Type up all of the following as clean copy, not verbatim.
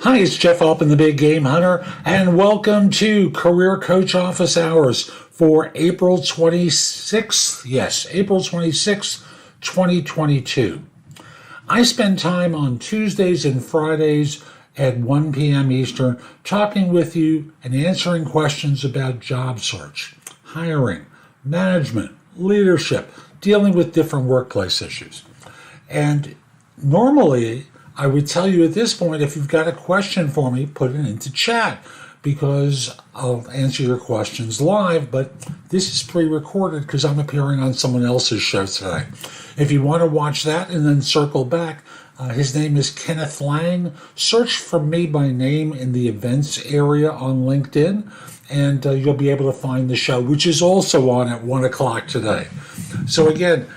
Hi, it's Jeff Altman, the Big Game Hunter, and welcome to Career Coach Office Hours for April 26th. Yes, April 26th, 2022. I spend time on Tuesdays and Fridays at 1 p.m. Eastern talking with you and answering questions about job search, hiring, management, leadership, dealing with different workplace issues. And normally, I would tell you at this point, if you've got a question for me, put it into chat because I'll answer your questions live, but this is pre-recorded because I'm appearing on someone else's show today. If you want to watch that and then circle back, his name is Kenneth Lang. Search for me by name in the events area on LinkedIn, and you'll be able to find the show, which is also on at 1 o'clock today. So again,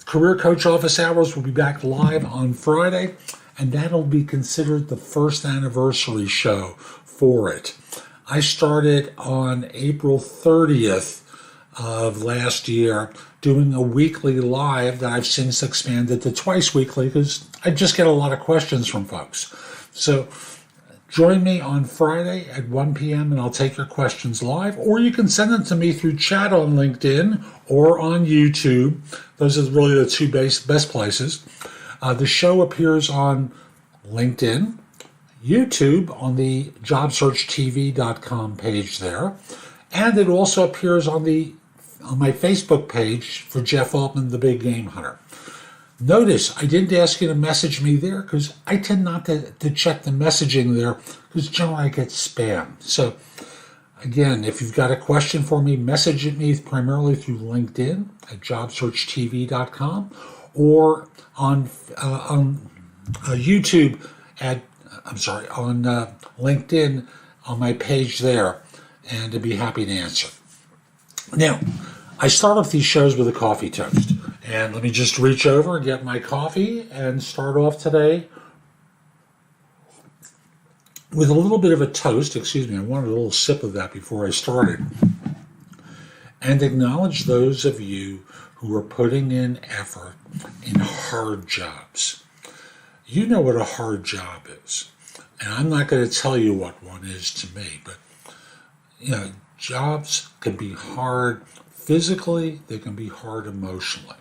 Career Coach Office Hours will be back live on Friday, and that'll be considered the first anniversary show for it. I started on April 30th of last year doing a weekly live that I've since expanded to twice weekly because I just get a lot of questions from folks. So join me on Friday at 1 p.m. and I'll take your questions live, or you can send them to me through chat on LinkedIn or on YouTube. Those are really the two best places. The show appears on LinkedIn, YouTube on the JobSearchTV.com page there, and it also appears on my Facebook page for Jeff Altman, the Big Game Hunter. Notice I didn't ask you to message me there because I tend not to check the messaging there because generally I get spam. So again, if you've got a question for me, message it me primarily through LinkedIn at JobSearchTV.com or on YouTube on LinkedIn on my page there, and I'd be happy to answer. Now, I start off these shows with a coffee toast, and let me just reach over and get my coffee and start off today with a little bit of a toast. Excuse me, I wanted a little sip of that before I started. And acknowledge those of you who are putting in effort in hard jobs. You know what a hard job is. And I'm not going to tell you what one is to me, but jobs can be hard physically, they can be hard emotionally.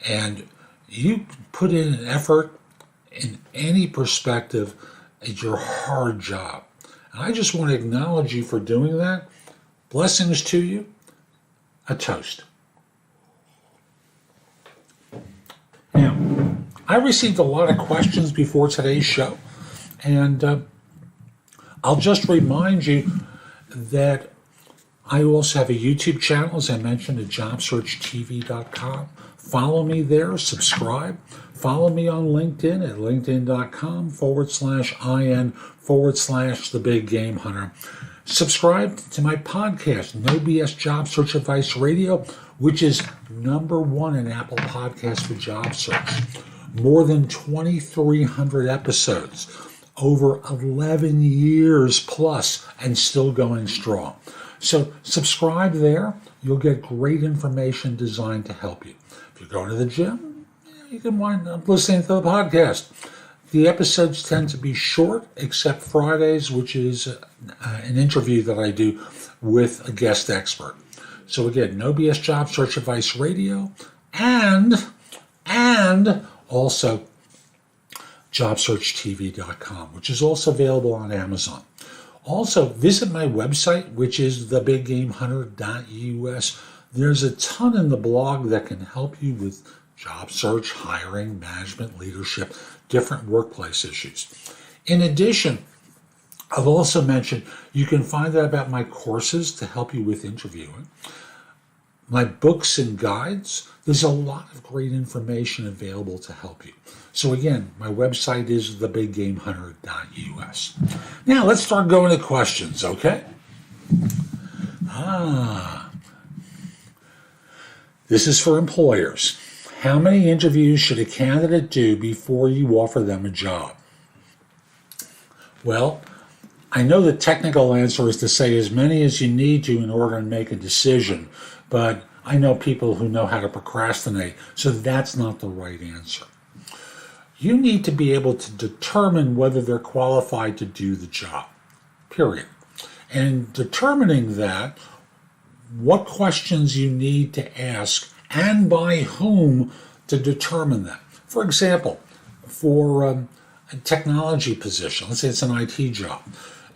And you put in an effort in any perspective at your hard job. And I just want to acknowledge you for doing that. Blessings to you. A toast. Now, I received a lot of questions before today's show, and I'll just remind you that I also have a YouTube channel, as I mentioned, at JobSearchTV.com. Follow me there, subscribe. Follow me on LinkedIn at LinkedIn.com/IN/The Big Game Hunter. Subscribe to my podcast, No BS Job Search Advice Radio, which is #1 in Apple Podcasts for job search. More than 2,300 episodes, over 11 years plus, and still going strong. So subscribe there. You'll get great information designed to help you. If you're going to the gym, you can wind up listening to the podcast. The episodes tend to be short, except Fridays, which is an interview that I do with a guest expert. So again, No BS Job Search Advice Radio, and also JobSearchTV.com, which is also available on Amazon. Also, visit my website, which is thebiggamehunter.us. There's a ton in the blog that can help you with job search, hiring, management, leadership, different workplace issues. In addition, I've also mentioned you can find out about my courses to help you with interviewing, my books and guides. There's a lot of great information available to help you. So again, my website is thebiggamehunter.us. Now let's start going to questions, okay? This is for employers. How many interviews should a candidate do before you offer them a job? Well, I know the technical answer is to say as many as you need to in order to make a decision, but I know people who know how to procrastinate, so that's not the right answer. You need to be able to determine whether they're qualified to do the job, period. And determining that, what questions you need to ask and by whom to determine that. For example, for a technology position, let's say it's an IT job,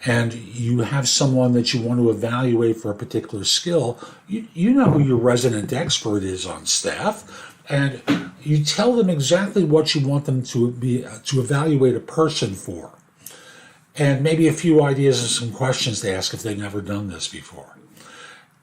and you have someone that you want to evaluate for a particular skill, you know who your resident expert is on staff, and you tell them exactly what you want them to be to evaluate a person for, and maybe a few ideas and some questions to ask if they've never done this before.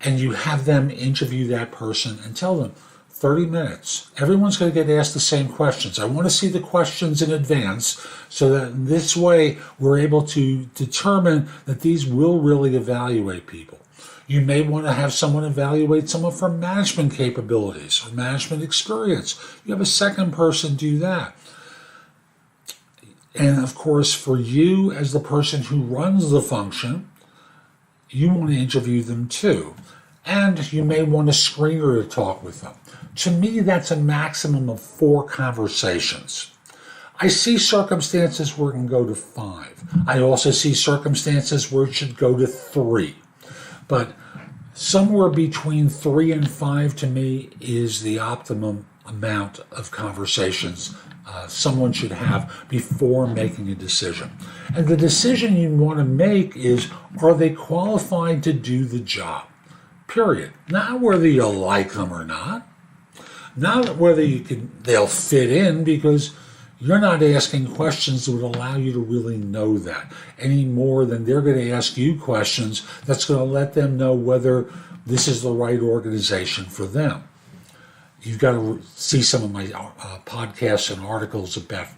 And you have them interview that person and tell them, 30 minutes. Everyone's going to get asked the same questions. I want to see the questions in advance so that in this way we're able to determine that these will really evaluate people. You may want to have someone evaluate someone for management capabilities or management experience. You have a second person do that. And of course, for you as the person who runs the function, you want to interview them too. And you may want a screener to talk with them. To me, that's a maximum of 4 conversations. I see circumstances where it can go to 5. I also see circumstances where it should go to 3. But somewhere between 3 and 5 to me is the optimum amount of conversations someone should have before making a decision. And the decision you want to make is, are they qualified to do the job? Period. Not whether you like them or not. Not whether they'll fit in, because you're not asking questions that would allow you to really know that any more than they're going to ask you questions that's going to let them know whether this is the right organization for them. You've got to see some of my podcasts and articles about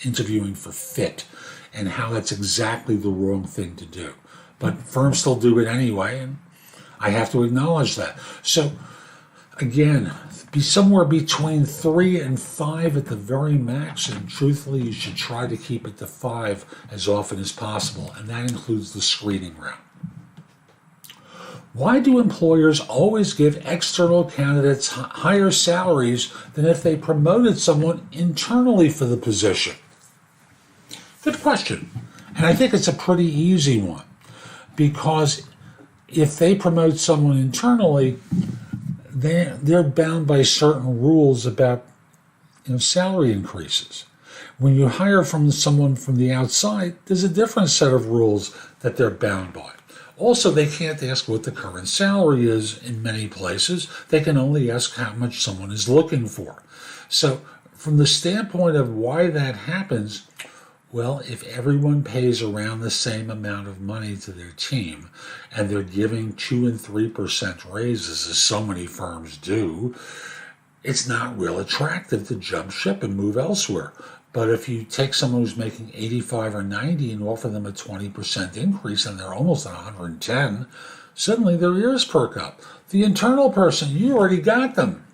interviewing for fit and how that's exactly the wrong thing to do. But firms still do it anyway, and I have to acknowledge that. So, again, be somewhere between 3 and 5 at the very max, and truthfully, you should try to keep it to 5 as often as possible, and that includes the screening round. Why do employers always give external candidates higher salaries than if they promoted someone internally for the position? Good question. And I think it's a pretty easy one, because if they promote someone internally, they're bound by certain rules about salary increases. When you hire from someone from the outside, there's a different set of rules that they're bound by. Also, they can't ask what the current salary is in many places. They can only ask how much someone is looking for. So from the standpoint of why that happens, well, if everyone pays around the same amount of money to their team and they're giving 2 and 3% raises, as so many firms do, it's not real attractive to jump ship and move elsewhere. But if you take someone who's making 85 or 90 and offer them a 20% increase and they're almost at 110, suddenly their ears perk up. The internal person, you already got them.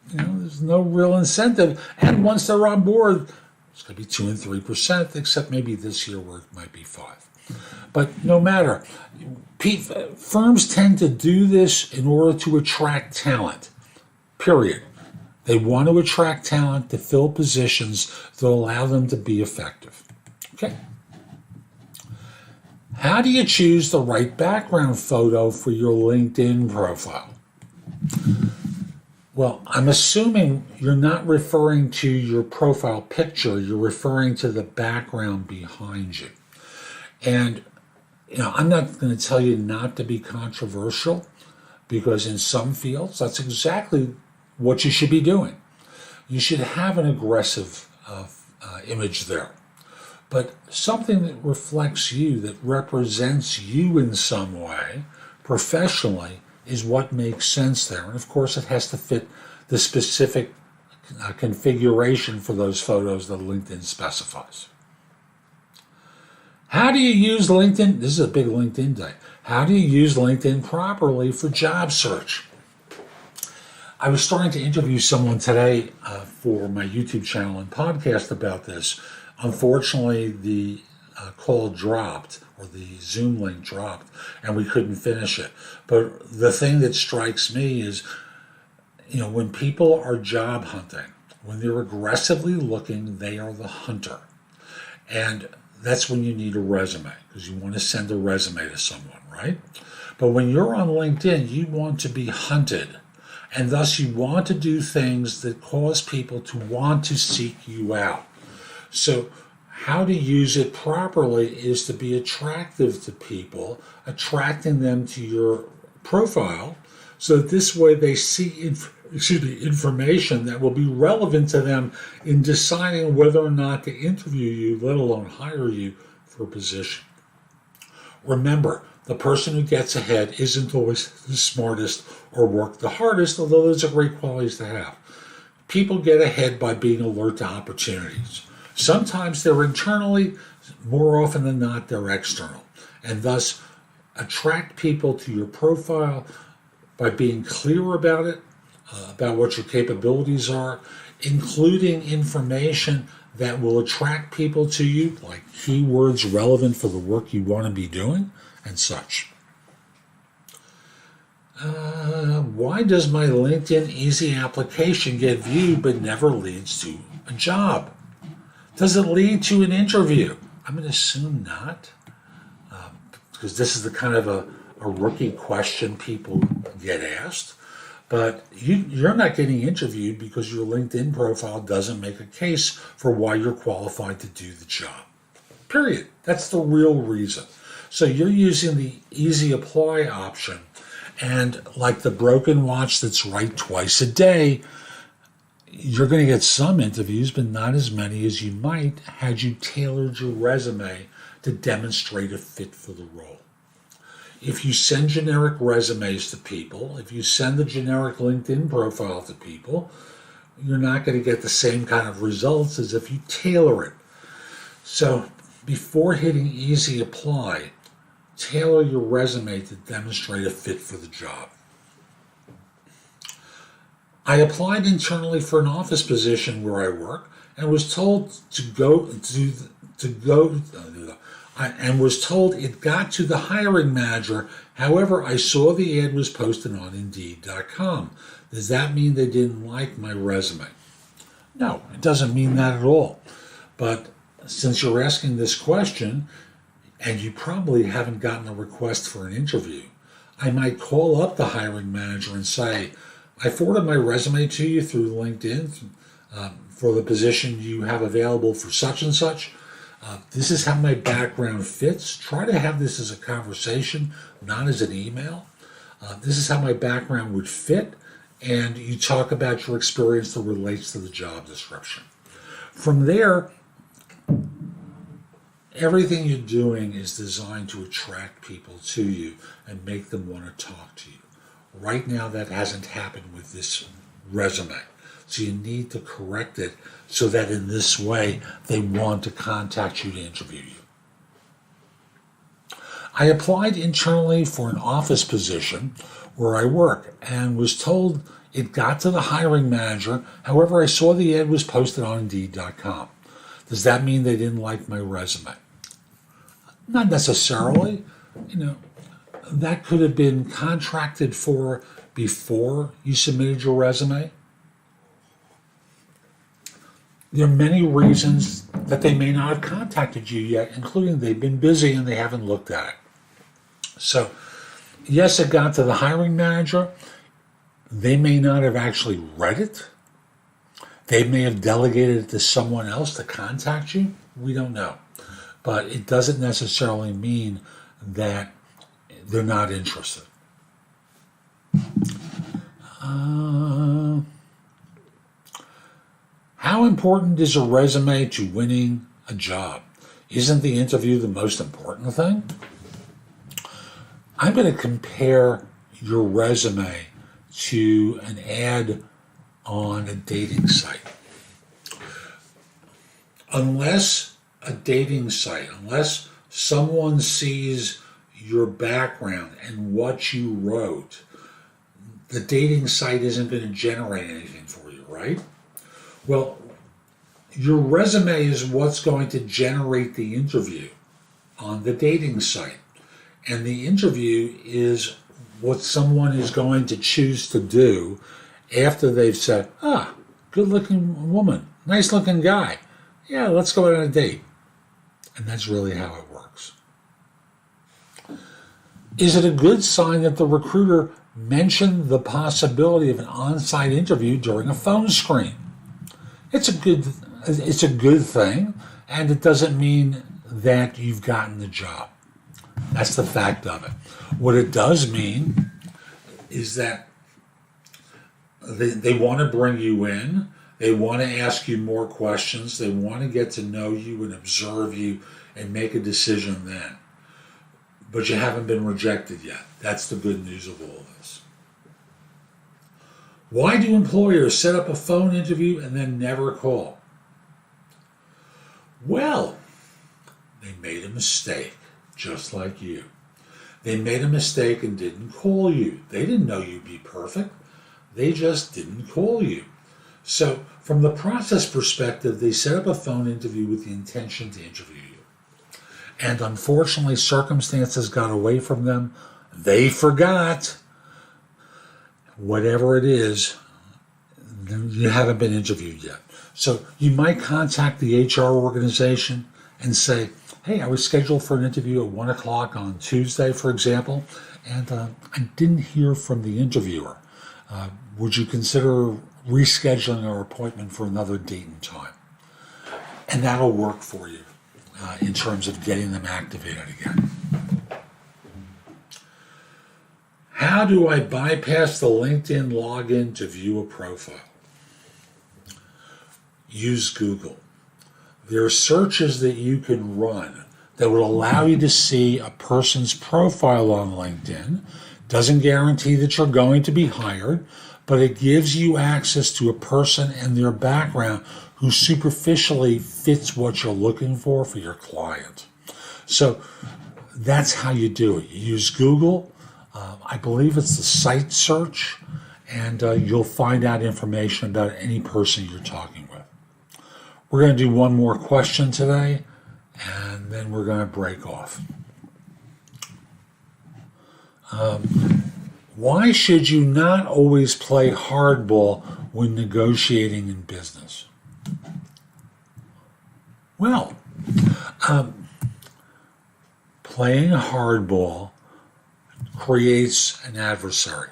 There's no real incentive. And once they're on board, it's going to be 2 and 3%, except maybe this year where it might be 5. But no matter, firms tend to do this in order to attract talent, period. They want to attract talent to fill positions that allow them to be effective. Okay. How do you choose the right background photo for your LinkedIn profile? Well, I'm assuming you're not referring to your profile picture, you're referring to the background behind you. And, I'm not going to tell you not to be controversial, because in some fields, that's exactly what you should be doing. You should have an aggressive image there, but something that reflects you, that represents you in some way, professionally, is what makes sense there. And of course, it has to fit the specific configuration for those photos that LinkedIn specifies. How do you use LinkedIn? This is a big LinkedIn day. How do you use LinkedIn properly for job search? I was starting to interview someone today for my YouTube channel and podcast about this. Unfortunately, the call dropped, or the Zoom link dropped, and we couldn't finish it. But the thing that strikes me is, when people are job hunting, When they're aggressively looking, they are the hunter. And that's when you need a resume, because you want to send a resume to someone, right? But when you're on LinkedIn, you want to be hunted. And thus you want to do things that cause people to want to seek you out. So how to use it properly is to be attractive to people, attracting them to your profile, so that this way they see information that will be relevant to them in deciding whether or not to interview you, let alone hire you for a position. Remember, the person who gets ahead isn't always the smartest or work the hardest, although those are great qualities to have. People get ahead by being alert to opportunities. Sometimes they're internally, more often than not, they're external. And thus, attract people to your profile by being clear about it, about what your capabilities are, including information that will attract people to you, like keywords relevant for the work you want to be doing, and such. Why does my LinkedIn Easy application get viewed but never leads to a job? Does it lead to an interview? I'm going to assume not, because this is the kind of a rookie question people get asked. But you're not getting interviewed because your LinkedIn profile doesn't make a case for why you're qualified to do the job. Period. That's the real reason. So you're using the Easy Apply option, and like the broken watch that's right twice a day, you're going to get some interviews, but not as many as you might had you tailored your resume to demonstrate a fit for the role. If you send generic resumes to people, if you send a generic LinkedIn profile to people, you're not going to get the same kind of results as if you tailor it. So before hitting Easy Apply, tailor your resume to demonstrate a fit for the job. I applied internally for an office position where I work and was told and was told it got to the hiring manager. However, I saw the ad was posted on Indeed.com. Does that mean they didn't like my resume? No, it doesn't mean that at all. But since you're asking this question, and you probably haven't gotten a request for an interview, I might call up the hiring manager and say, I forwarded my resume to you through LinkedIn for the position you have available for such and such. This is how my background fits. Try to have this as a conversation, not as an email. This is how my background would fit, and you talk about your experience that relates to the job description. From there, everything you're doing is designed to attract people to you and make them want to talk to you. Right now, that hasn't happened with this resume. So you need to correct it so that in this way, they want to contact you to interview you. I applied internally for an office position where I work and was told it got to the hiring manager. However, I saw the ad was posted on Indeed.com. Does that mean they didn't like my resume? Not necessarily. That could have been contracted for before you submitted your resume. There are many reasons that they may not have contacted you yet, including they've been busy and they haven't looked at it. So, yes, it got to the hiring manager. They may not have actually read it. They may have delegated it to someone else to contact you. We don't know. But it doesn't necessarily mean that they're not interested. How important is a resume to winning a job? Isn't the interview the most important thing? I'm going to compare your resume to an ad on a dating site. Unless someone sees your background and what you wrote, the dating site isn't going to generate anything for you, right? Well, your resume is what's going to generate the interview on the dating site. And the interview is what someone is going to choose to do after they've said, good-looking woman, nice-looking guy. Yeah, let's go out on a date. And that's really how it works. Is it a good sign that the recruiter mentioned the possibility of an on-site interview during a phone screen? It's a good thing, and it doesn't mean that you've gotten the job. That's the fact of it. What it does mean is that they want to bring you in. They want to ask you more questions. They want to get to know you and observe you and make a decision then. But you haven't been rejected yet. That's the good news of all this. Why do employers set up a phone interview and then never call? Well, they made a mistake, just like you. They made a mistake and didn't call you. They didn't know you'd be perfect. They just didn't call you. So, from the process perspective, they set up a phone interview with the intention to interview you. And unfortunately, circumstances got away from them. They forgot. Whatever it is, you haven't been interviewed yet. So you might contact the HR organization and say, hey, I was scheduled for an interview at 1 o'clock on Tuesday, for example, and I didn't hear from the interviewer. Would you consider rescheduling our appointment for another date and time? And that'll work for you in terms of getting them activated again. How do I bypass the LinkedIn login to view a profile? Use Google. There are searches that you can run that will allow you to see a person's profile on LinkedIn. Doesn't guarantee that you're going to be hired, but it gives you access to a person and their background who superficially fits what you're looking for your client. So that's how you do it. You use Google. I believe it's the site search, and you'll find out information about any person you're talking with. We're going to do one more question today, and then we're going to break off. Why should you not always play hardball when negotiating in business? Well, playing hardball creates an adversary.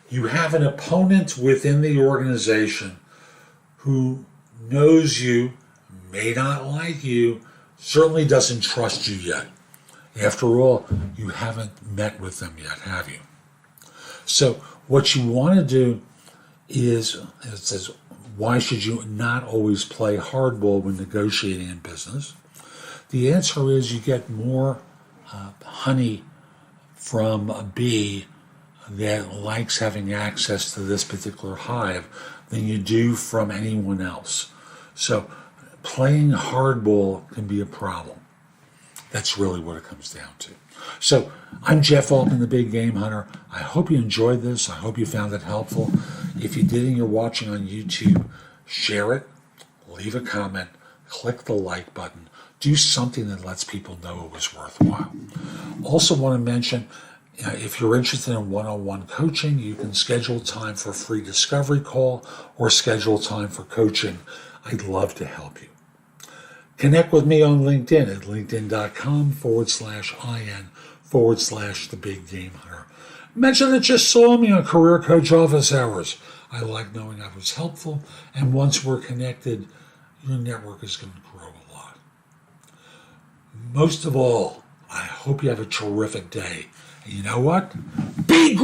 You have an opponent within the organization who knows you, may not like you, certainly doesn't trust you yet. After all, you haven't met with them yet, have you? So what you want to do is, it says, why should you not always play hardball when negotiating in business? The answer is you get more honey from a bee that likes having access to this particular hive than you do from anyone else. So playing hardball can be a problem. That's really what it comes down to. So I'm Jeff Altman, the Big Game Hunter. I hope you enjoyed this. I hope you found it helpful. If you did and you're watching on YouTube, share it, leave a comment, click the like button. Do something that lets people know it was worthwhile. Also want to mention, if you're interested in one-on-one coaching, you can schedule time for a free discovery call or schedule time for coaching. I'd love to help you. Connect with me on LinkedIn at linkedin.com/IN/the Big Game Hunter. Mention that you saw me on Career Coach Office Hours. I like knowing I was helpful, and once we're connected, your network is going to grow a lot. Most of all, I hope you have a terrific day. And you know what? Be great!